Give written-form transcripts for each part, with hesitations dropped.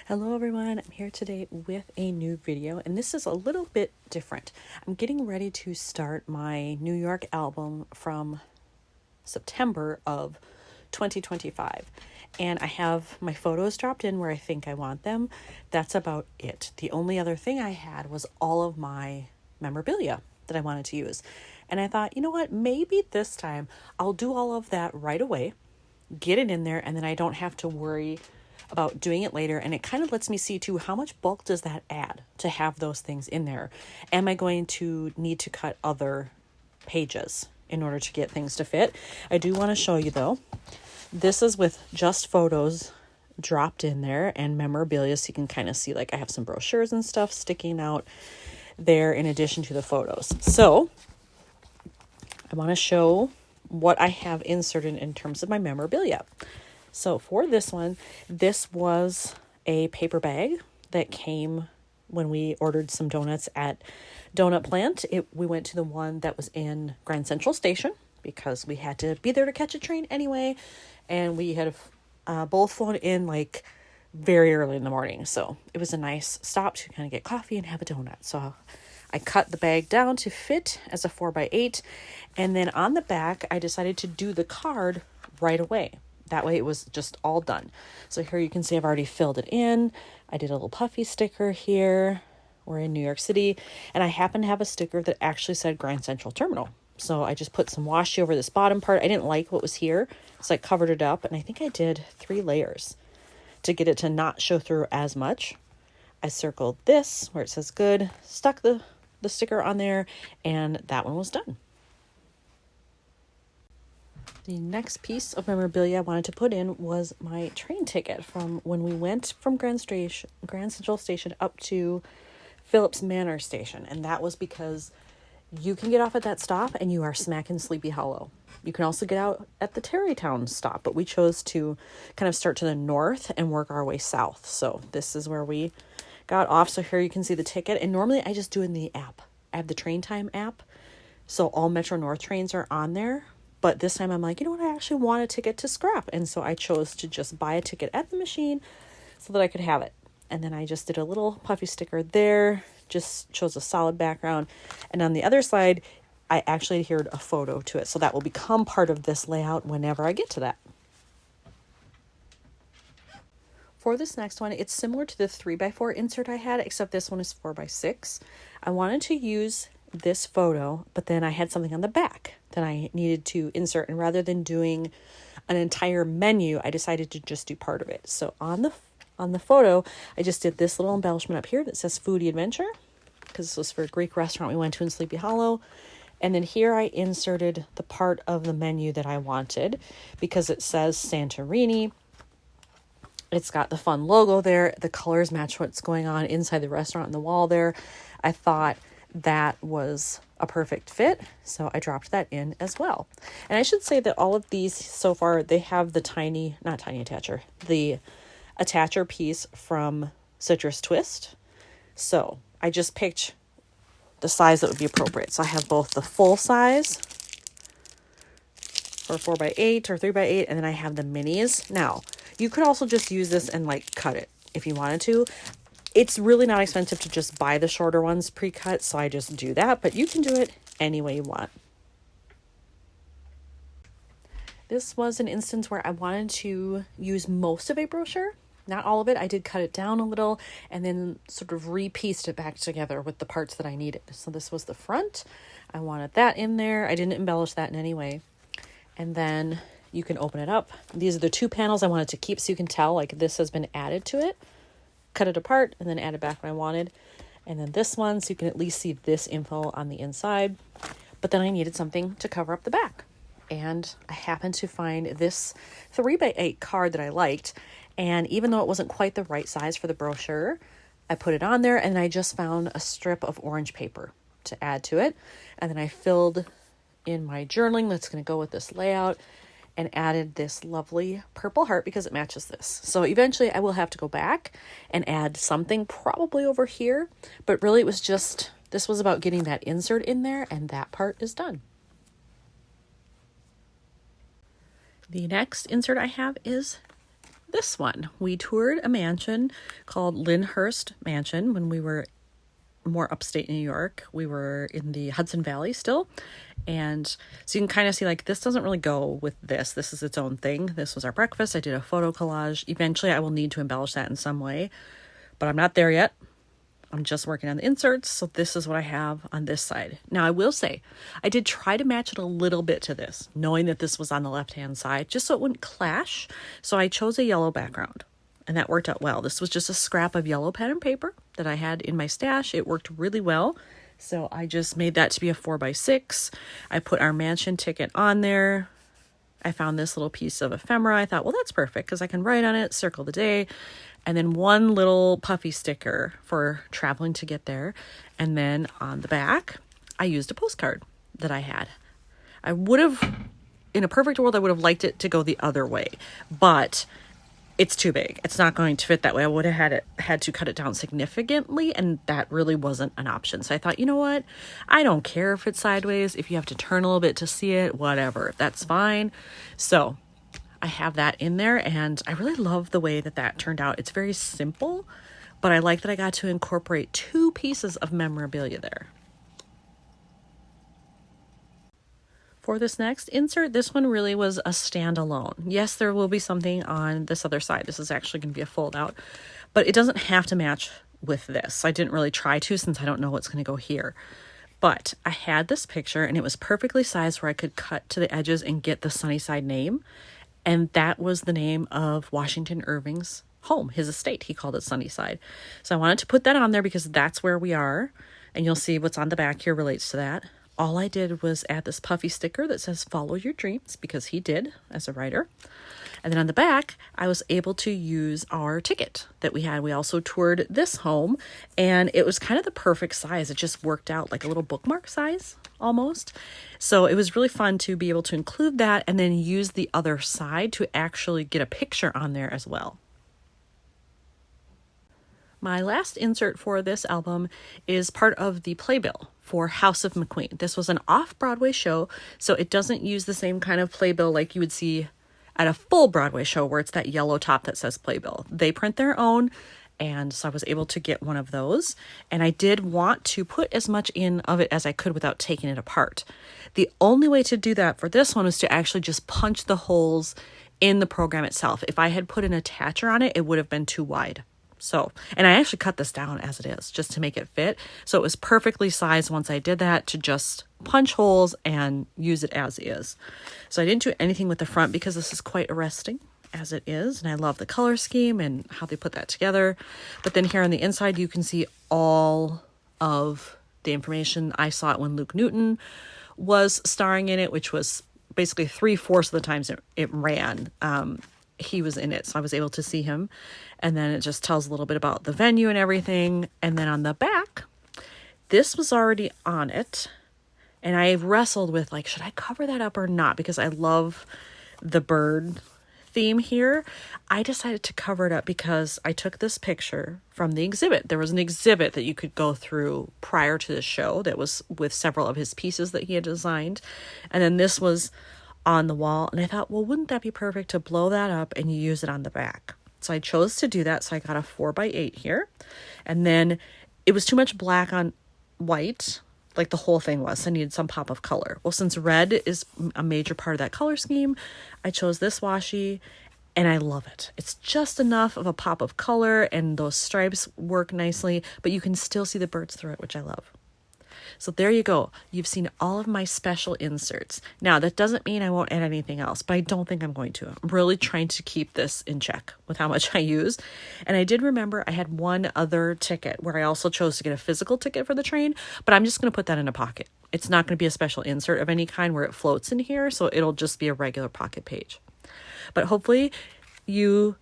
Hello everyone, I'm here today with a new video and this is a little bit different. I'm getting ready to start my New York album from September of 2025 and I have my photos dropped in where I think I want them. That's about it. The only other thing I had was all of my memorabilia that I wanted to use. And I thought, you know what, maybe this time I'll do all of that right away, get it in there, and then I don't have to worry about doing it later. And it kind of lets me see too, how much bulk does that add to have those things in there? Am I going to need to cut other pages in order to get things to fit? I do want to show you though, this is with just photos dropped in there and memorabilia. So you can kind of see, like, I have some brochures and stuff sticking out there in addition to the photos. So I want to show what I have inserted in terms of my memorabilia. So for this one, this was a paper bag that came when we ordered some donuts at Donut Plant. We went to the one that was in Grand Central Station because we had to be there to catch a train anyway. And we had both flown in like very early in the morning. So it was a nice stop to kind of get coffee and have a donut. So I cut the bag down to fit as a 4x8. And then on the back, I decided to do the card right away. That way it was just all done. So here you can see I've already filled it in. I did a little puffy sticker here. We're in New York City. And I happen to have a sticker that actually said Grand Central Terminal. So I just put some washi over this bottom part. I didn't like what was here, so I covered it up. And I think I did 3 layers to get it to not show through as much. I circled this where it says good, stuck the sticker on there, and that one was done. The next piece of memorabilia I wanted to put in was my train ticket from when we went from Grand Central Station up to Phillips Manor Station. And that was because you can get off at that stop and you are smack in Sleepy Hollow. You can also get out at the Tarrytown stop, but we chose to kind of start to the north and work our way south. So this is where we got off. So here you can see the ticket. And normally I just do it in the app. I have the Train Time app. So all Metro North trains are on there. But this time I'm like, you know what? I actually want a ticket to scrap. And so I chose to just buy a ticket at the machine so that I could have it. And then I just did a little puffy sticker there, just chose a solid background. And on the other side, I actually adhered a photo to it. So that will become part of this layout whenever I get to that. For this next one, it's similar to the 3x4 insert I had, except this one is 4x6. I wanted to use this photo, but then I had something on the back that I needed to insert, and rather than doing an entire menu, I decided to just do part of it. So on the photo, I just did this little embellishment up here that says Foodie Adventure, because this was for a Greek restaurant we went to in Sleepy Hollow. And then here I inserted the part of the menu that I wanted because it says Santorini. It's got the fun logo there. The colors match what's going on inside the restaurant on the wall there. I thought that was a perfect fit, so I dropped that in as well. And I should say that all of these so far, they have the the attacher piece from Citrus Twist. So I just picked the size that would be appropriate. So I have both the full size for 4x8 or 3x8, and then I have the minis. Now, you could also just use this and like cut it if you wanted to. It's really not expensive to just buy the shorter ones pre-cut, so I just do that, but you can do it any way you want. This was an instance where I wanted to use most of a brochure, not all of it. I did cut it down a little and then sort of re-pieced it back together with the parts that I needed. So this was the front. I wanted that in there. I didn't embellish that in any way. And then you can open it up. These are the 2 panels I wanted to keep so you can tell like this has been added to it. Cut it apart and then add it back when I wanted. And then this one, so you can at least see this info on the inside. But then I needed something to cover up the back. And I happened to find this 3x8 card that I liked. And even though it wasn't quite the right size for the brochure, I put it on there and I just found a strip of orange paper to add to it. And then I filled in my journaling that's going to go with this layout and added this lovely purple heart because it matches this. So eventually I will have to go back and add something probably over here, but really it was just, this was about getting that insert in there, and that part is done. The next insert I have is this one. We toured a mansion called Lyndhurst Mansion when we were more upstate New York. We were in the Hudson Valley still. And so you can kind of see like this doesn't really go with this. This is its own thing. This was our breakfast. I did a photo collage. Eventually I will need to embellish that in some way, but I'm not there yet. I'm just working on the inserts. So this is what I have on this side. Now I will say I did try to match it a little bit to this, knowing that this was on the left-hand side, just so it wouldn't clash. So I chose a yellow background and that worked out well. This was just a scrap of yellow pen and paper that I had in my stash. It worked really well. So I just made that to be a 4x6. I put our mansion ticket on there. I found this little piece of ephemera. I thought, well, that's perfect because I can write on it, circle the day. And then one little puffy sticker for traveling to get there. And then on the back, I used a postcard that I had. I would have, in a perfect world, I would have liked it to go the other way, but it's too big. It's not going to fit that way. I would have had to cut it down significantly, and that really wasn't an option. So I thought, you know what? I don't care if it's sideways. If you have to turn a little bit to see it, whatever, that's fine. So I have that in there, and I really love the way that that turned out. It's very simple, but I like that I got to incorporate 2 pieces of memorabilia there. For this next insert, this one really was a standalone. Yes, there will be something on this other side. This is actually going to be a fold out, but it doesn't have to match with this. I didn't really try to since I don't know what's going to go here. But I had this picture and it was perfectly sized where I could cut to the edges and get the Sunnyside name. And that was the name of Washington Irving's home, his estate. He called it Sunnyside. So I wanted to put that on there because that's where we are. And you'll see what's on the back here relates to that. All I did was add this puffy sticker that says follow your dreams because he did as a writer. And then on the back, I was able to use our ticket that we had. We also toured this home and it was kind of the perfect size. It just worked out like a little bookmark size almost. So it was really fun to be able to include that and then use the other side to actually get a picture on there as well. My last insert for this album is part of the playbill for House of McQueen. This was an off-Broadway show, so it doesn't use the same kind of playbill like you would see at a full Broadway show where it's that yellow top that says playbill. They print their own, and so I was able to get one of those. And I did want to put as much in of it as I could without taking it apart. The only way to do that for this one was to actually just punch the holes in the program itself. If I had put an attacher on it, it would have been too wide. So, and I actually cut this down as it is just to make it fit. So it was perfectly sized once I did that to just punch holes and use it as is. So I didn't do anything with the front because this is quite arresting as it is. And I love the color scheme and how they put that together. But then here on the inside, you can see all of the information. I saw it when Luke Newton was starring in it, which was basically 3/4 of the times it ran. He was in it, so I was able to see him. And then it just tells a little bit about the venue and everything. And then on the back, this was already on it. And I wrestled with like, should I cover that up or not? Because I love the bird theme here. I decided to cover it up because I took this picture from the exhibit. There was an exhibit that you could go through prior to the show that was with several of his pieces that he had designed. And then this was on the wall, and I thought, well, wouldn't that be perfect to blow that up and you use it on the back? So I chose to do that. So I got a 4x8 here, and then it was too much black on white, like the whole thing was. So I needed some pop of color. Well, since red is a major part of that color scheme, I chose this washi, and I love it. It's just enough of a pop of color, and those stripes work nicely, but you can still see the birds through it, which I love. So there you go. You've seen all of my special inserts. Now, that doesn't mean I won't add anything else, but I don't think I'm going to. I'm really trying to keep this in check with how much I use. And I did remember I had one other ticket where I also chose to get a physical ticket for the train, but I'm just going to put that in a pocket. It's not going to be a special insert of any kind where it floats in here, so it'll just be a regular pocket page. But hopefully you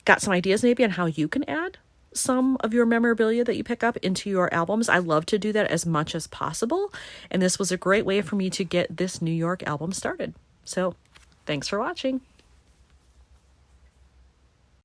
got some ideas maybe on how you can add some of your memorabilia that you pick up into your albums. I love to do that as much as possible. And this was a great way for me to get this New York album started. So thanks for watching.